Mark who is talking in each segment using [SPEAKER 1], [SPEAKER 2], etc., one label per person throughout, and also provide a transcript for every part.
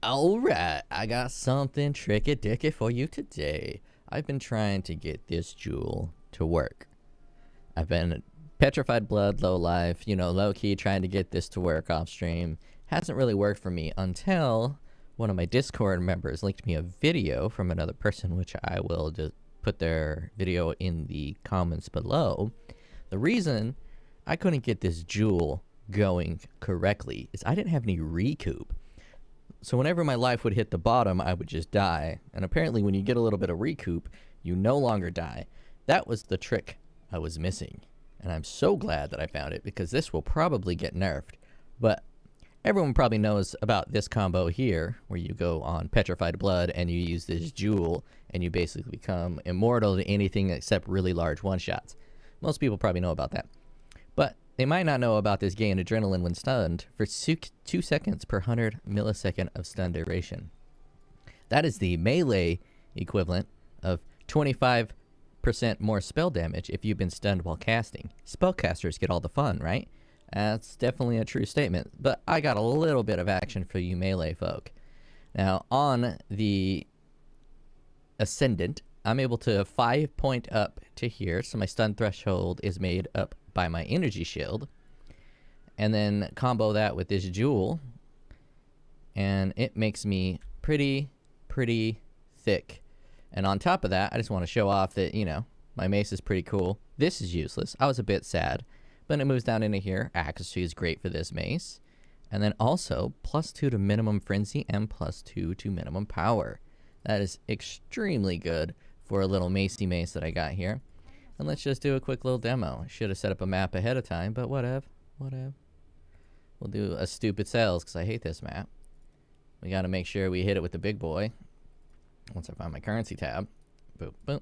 [SPEAKER 1] Alright, I got something tricky dicky for you today. I've been trying to get this jewel to work. I've been Petrified Blood, low life, low key trying to get this to work off stream. Hasn't really worked for me until one of my Discord members linked me a video from another person, which I will just put their video in the comments below. The reason I couldn't get this jewel going correctly is I didn't have any recoup. So whenever my life would hit the bottom, I would just die. And apparently when you get a little bit of recoup, you no longer die. That was the trick I was missing. And I'm so glad that I found it, because this will probably get nerfed. But everyone probably knows about this combo here, where you go on Petrified Blood and you use this jewel, and you basically become immortal to anything except really large one-shots. Most people probably know about that. But they might not know about this gain adrenaline when stunned for 2 seconds per 100 millisecond of stun duration. That is the melee equivalent of 25% more spell damage if you've been stunned while casting. Spellcasters get all the fun, right? That's definitely a true statement, but I got a little bit of action for you melee folk. Now, on the Ascendant, I'm able to 5 point up to here, so my stun threshold is made up by my energy shield, and then combo that with this jewel, and it makes me pretty thick. And on top of that, I just want to show off that, my mace is pretty cool. This is useless. I was a bit sad, but it moves down into here. Accuracy is great for this mace, and then also +2 to minimum frenzy and +2 to minimum power. That is extremely good for a little macey mace that I got here. And let's just do a quick little demo. I should have set up a map ahead of time, but whatever. We'll do a stupid sales, because I hate this map. We got to make sure we hit it with the big boy. Once I find my currency tab. Boom, boom.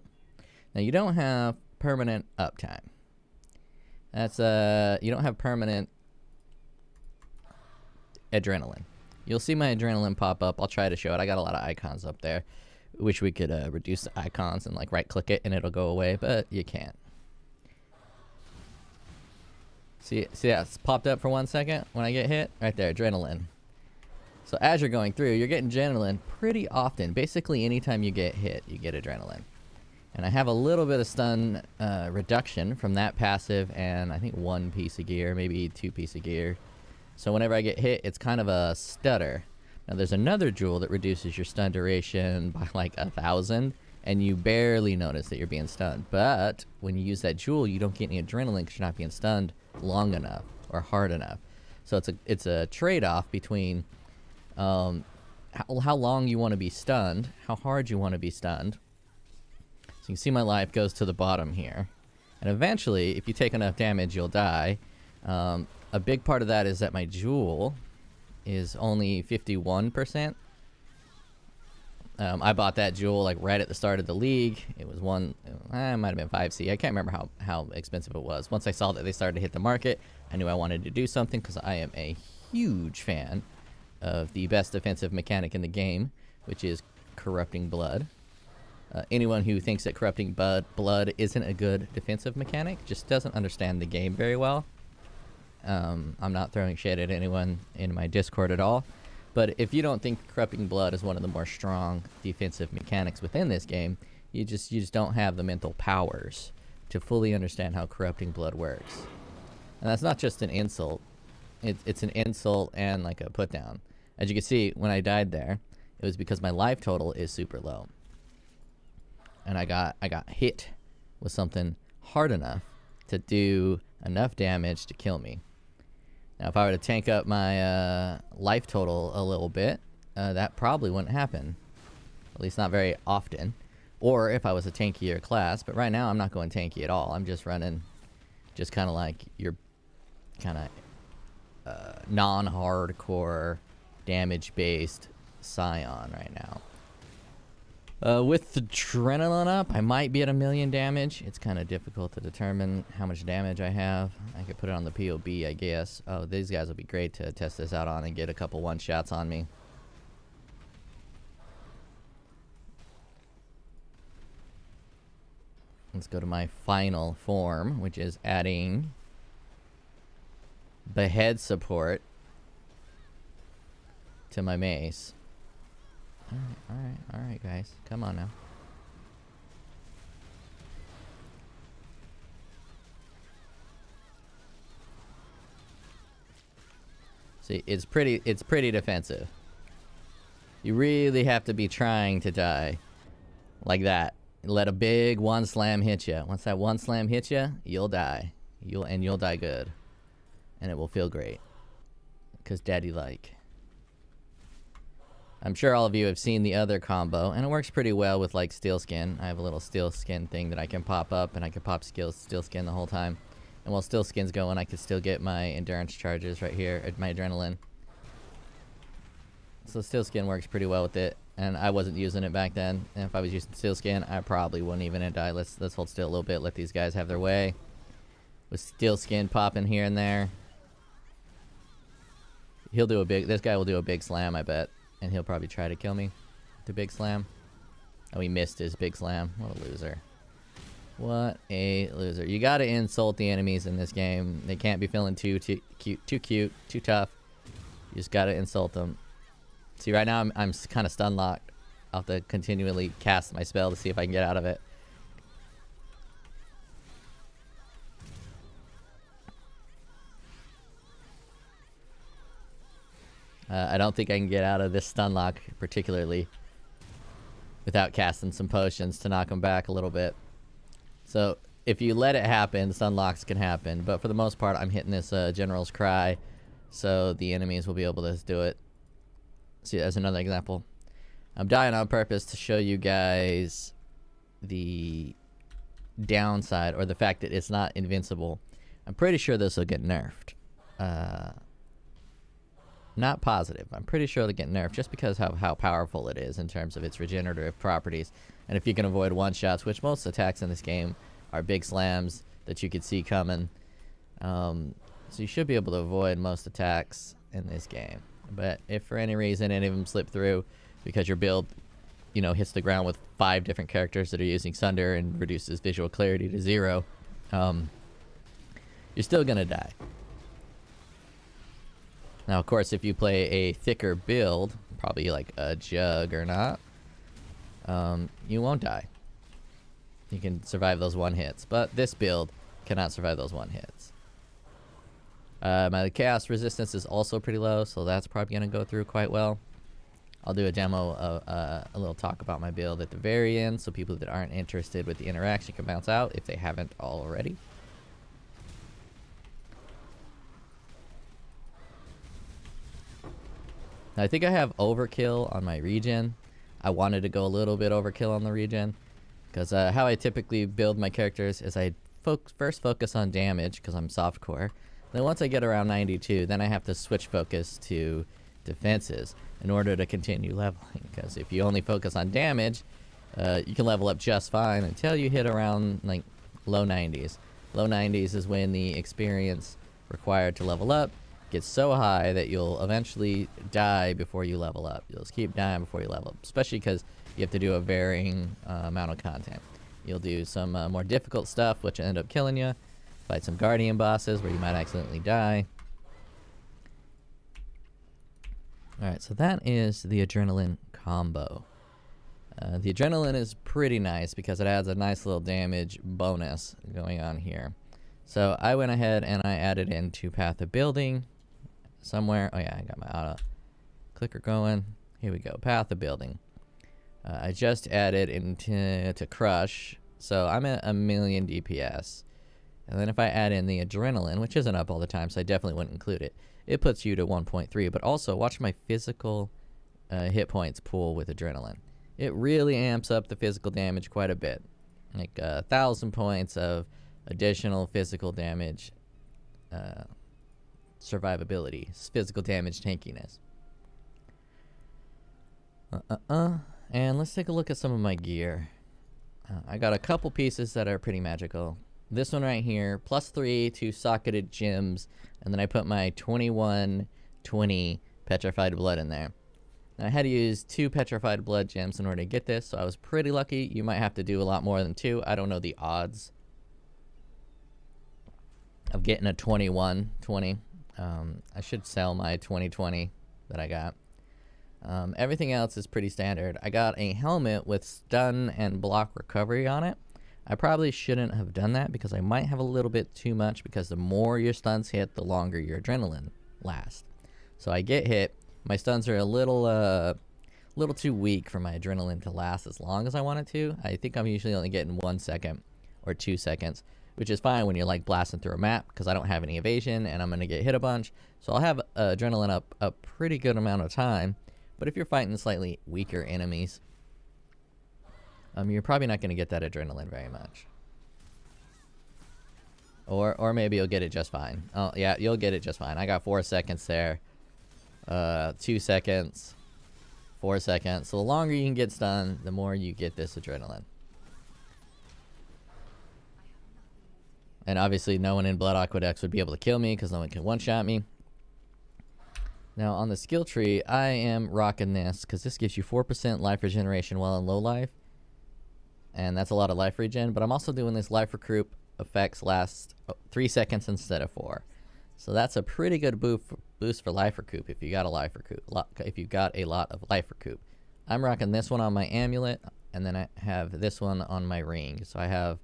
[SPEAKER 1] Now, you don't have permanent uptime. That's, you don't have permanent adrenaline. You'll see my adrenaline pop up. I'll try to show it. I got a lot of icons up there. Wish we could reduce the icons and right click it and it'll go away, but you can't. See that it's popped up for 1 second when I get hit? Right there, adrenaline. So as you're going through, you're getting adrenaline pretty often. Basically, anytime you get hit, you get adrenaline. And I have a little bit of stun reduction from that passive and I think 1 piece of gear, maybe 2 pieces of gear. So whenever I get hit, it's kind of a stutter. Now there's another jewel that reduces your stun duration by 1,000, and you barely notice that you're being stunned. But when you use that jewel, you don't get any adrenaline because you're not being stunned long enough or hard enough. So it's a trade-off between how long you want to be stunned, how hard you want to be stunned. So you can see my life goes to the bottom here. And eventually, if you take enough damage, you'll die. A big part of that is that my jewel is only 51%. I bought that jewel right at the start of the league. It was it might have been 5C. I can't remember how expensive it was. Once I saw that they started to hit the market, I knew I wanted to do something, because I am a huge fan of the best defensive mechanic in the game, which is Corrupting Blood. Anyone who thinks that Corrupting Blood isn't a good defensive mechanic just doesn't understand the game very well. I'm not throwing shade at anyone in my Discord at all, but if you don't think Corrupting Blood is one of the more strong defensive mechanics within this game, you just don't have the mental powers to fully understand how Corrupting Blood works. And that's not just an insult. It's an insult and a put down. As you can see, when I died there, it was because my life total is super low. And I got hit with something hard enough to do enough damage to kill me. Now, if I were to tank up my life total a little bit, that probably wouldn't happen. At least not very often. Or if I was a tankier class. But right now, I'm not going tanky at all. I'm just running just kind of like your kind of non-hardcore damage-based Scion right now. With the adrenaline up, I might be at 1,000,000 damage. It's kind of difficult to determine how much damage I have. I could put it on the POE, I guess. Oh, these guys will be great to test this out on and get a couple one-shots on me. Let's go to my final form, which is adding Behead support to my mace. Alright, guys. Come on now. See, it's pretty defensive. You really have to be trying to die. Like that. Let a big one slam hit you. Once that one slam hits you, you'll die. You'll die good. And it will feel great. Because daddy like. I'm sure all of you have seen the other combo, and it works pretty well with like steel skin. I have a little steel skin thing that I can pop up, and I can pop steel skin the whole time. And while steel skin's going, I can still get my endurance charges right here, my adrenaline. So steel skin works pretty well with it, and I wasn't using it back then. And if I was using steel skin, I probably wouldn't even die. Let's hold still a little bit, let these guys have their way. With steel skin popping here and there. This guy will do a big slam, I bet. And he'll probably try to kill me. The big slam. Oh, he missed his big slam. What a loser. What a loser. You gotta insult the enemies in this game. They can't be feeling too cute, too tough. You just gotta insult them. See, right now I'm kind of stun locked. I'll have to continually cast my spell to see if I can get out of it. I don't think I can get out of this stun lock particularly without casting some potions to knock them back a little bit. So if you let it happen, stun locks can happen. But for the most part, I'm hitting this General's Cry, so the enemies will be able to do it. See, as another example. I'm dying on purpose to show you guys the downside, or the fact that it's not invincible. I'm pretty sure this will get nerfed. Not positive. I'm pretty sure it'll get nerfed just because of how powerful it is in terms of its regenerative properties. And if you can avoid one-shots, which most attacks in this game are big slams that you could see coming. So you should be able to avoid most attacks in this game. But if for any reason any of them slip through because your build, hits the ground with 5 different characters that are using Sunder and reduces visual clarity to 0, you're still going to die. Now, of course, if you play a thicker build, probably like a Juggernaut, you won't die. You can survive those one hits, but this build cannot survive those one hits. My chaos resistance is also pretty low, so that's probably going to go through quite well. I'll do a demo, a little talk about my build at the very end, so people that aren't interested with the interaction can bounce out if they haven't already. Now, I think I have overkill on my regen. I wanted to go a little bit overkill on the regen, because how I typically build my characters is I first focus on damage, because I'm softcore. Then once I get around 92, then I have to switch focus to defenses in order to continue leveling, because if you only focus on damage, you can level up just fine until you hit around like low 90s. Low 90s is when the experience required to level up gets so high that you'll eventually die before you level up. You'll just keep dying before you level up, especially because you have to do a varying amount of content. You'll do some more difficult stuff, which will end up killing you. Fight some guardian bosses where you might accidentally die. Alright, so that is the adrenaline combo. The adrenaline is pretty nice because it adds a nice little damage bonus going on here. So I went ahead and I added into Path of Building somewhere. Oh yeah, I got my auto clicker going. Here we go, Path of Building. I just added into Crush, so I'm at 1,000,000 DPS. And then if I add in the adrenaline, which isn't up all the time, so I definitely wouldn't include it, it puts you to 1.3. But also, watch my physical hit points pool with adrenaline. It really amps up the physical damage quite a bit. Like 1,000 points of additional physical damage survivability, physical damage tankiness. And let's take a look at some of my gear. I got a couple pieces that are pretty magical. This one right here, +3 to socketed gems, and then I put my 2120 Petrified Blood in there. Now, I had to use 2 Petrified Blood gems in order to get this, so I was pretty lucky. You might have to do a lot more than 2. I don't know the odds of getting a 2120. I should sell my 2020 that I got. Everything else is pretty standard. I got a helmet with stun and block recovery on it. I probably shouldn't have done that because I might have a little bit too much, because the more your stuns hit, the longer your adrenaline lasts. So I get hit. My stuns are a little too weak for my adrenaline to last as long as I want it to. I think I'm usually only getting 1 second or 2 seconds, which is fine when you're like blasting through a map, because I don't have any evasion and I'm going to get hit a bunch. So I'll have adrenaline up a pretty good amount of time. But if you're fighting slightly weaker enemies, you're probably not going to get that adrenaline very much. Or maybe you'll get it just fine. Oh, yeah, you'll get it just fine. I got 4 seconds there. 2 seconds. 4 seconds. So the longer you can get stunned, the more you get this adrenaline. And obviously no one in Blood Aqueducts would be able to kill me, because no one can one-shot me. Now on the skill tree, I am rocking this, because this gives you 4% life regeneration while in low life. And that's a lot of life regen. But I'm also doing this life recoup effects last 3 seconds instead of 4. So that's a pretty good boost for life recoup if you got a life recoup. If you got a lot of life recoup. I'm rocking this one on my amulet, and then I have this one on my ring. So I have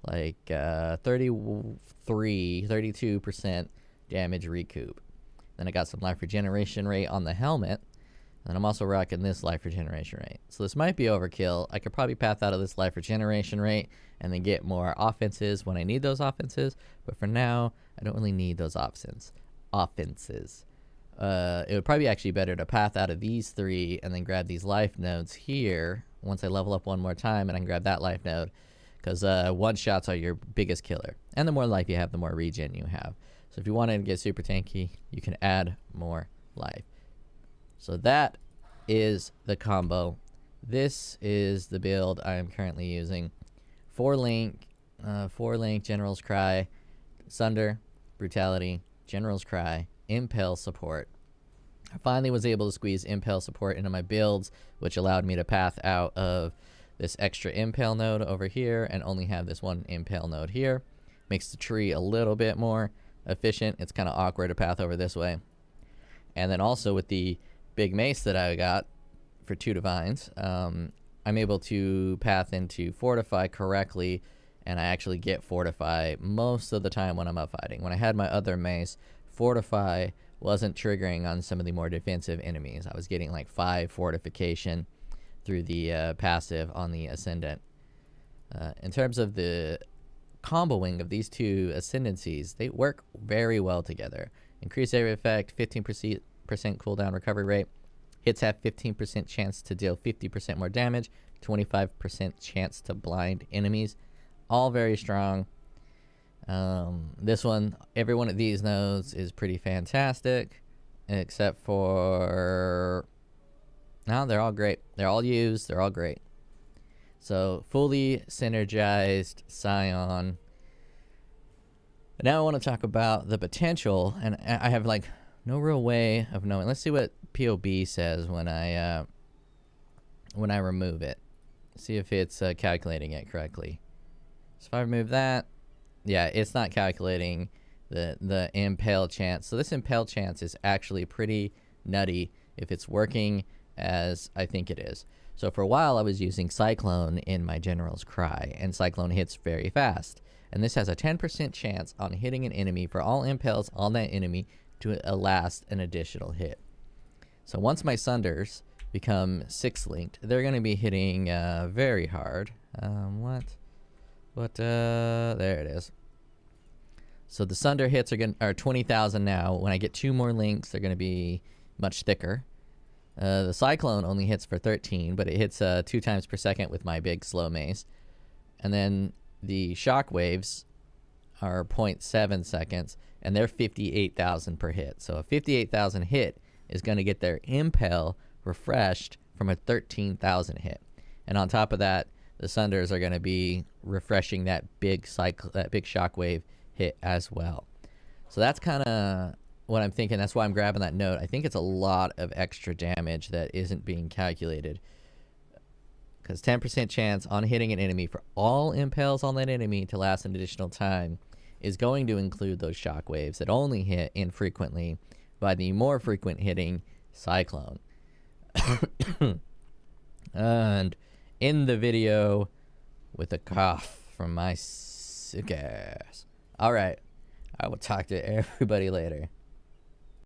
[SPEAKER 1] like 32% damage recoup. Then I got some life regeneration rate on the helmet. And I'm also rocking this life regeneration rate. So this might be overkill. I could probably path out of this life regeneration rate and then get more offenses when I need those offenses. But for now, I don't really need those offenses. It would probably actually be better to path out of these 3 and then grab these life nodes here once I level up one more time, and I can grab that life node, because one-shots are your biggest killer. And the more life you have, the more regen you have. So if you wanted to get super tanky, you can add more life. So that is the combo. This is the build I am currently using. 4-link General's Cry, Sunder, Brutality, General's Cry, Impel support. I finally was able to squeeze Impel support into my builds, which allowed me to path out of this extra Impel node over here and only have this one Impel node here. Makes the tree a little bit more efficient. It's kind of awkward to path over this way. And then also with the big mace that I got for 2 divines, I'm able to path into Fortify correctly, and I actually get Fortify most of the time when I'm up fighting. When I had my other mace, Fortify wasn't triggering on some of the more defensive enemies. I was getting like 5 fortification through the passive on the Ascendant. In terms of the comboing of these 2 ascendancies, they work very well together. Increased area effect, 15% cooldown recovery rate. Hits have 15% chance to deal 50% more damage, 25% chance to blind enemies. All very strong. This one, every one of these nodes is pretty fantastic, except for... No, they're all great. They're all used. They're all great. So, fully synergized Scion. Now I want to talk about the potential, and I have like no real way of knowing. Let's see what POE says when I remove it. See if it's calculating it correctly. So if I remove that, yeah, it's not calculating the impale chance. So this impale chance is actually pretty nutty if it's working as I think it is. So for a while I was using Cyclone in my General's Cry, and Cyclone hits very fast. And this has a 10% chance on hitting an enemy for all impales on that enemy to last an additional hit. So once my Sunders become 6-linked, they're going to be hitting very hard. There it is. So the Sunder hits are 20,000 now. When I get 2 more links, they're going to be much thicker. The Cyclone only hits for 13, but it hits 2 times per second with my big slow mace. And then the Shockwaves are 0.7 seconds, and they're 58,000 per hit. So a 58,000 hit is going to get their Impel refreshed from a 13,000 hit. And on top of that, the Sunders are going to be refreshing that big Shockwave hit as well. So that's kind of what I'm thinking. That's why I'm grabbing that note. I think it's a lot of extra damage that isn't being calculated, because 10% chance on hitting an enemy for all impales on that enemy to last an additional time is going to include those shockwaves that only hit infrequently by the more frequent hitting Cyclone. And in the video with a cough from my sick ass. All right. I will talk to everybody later.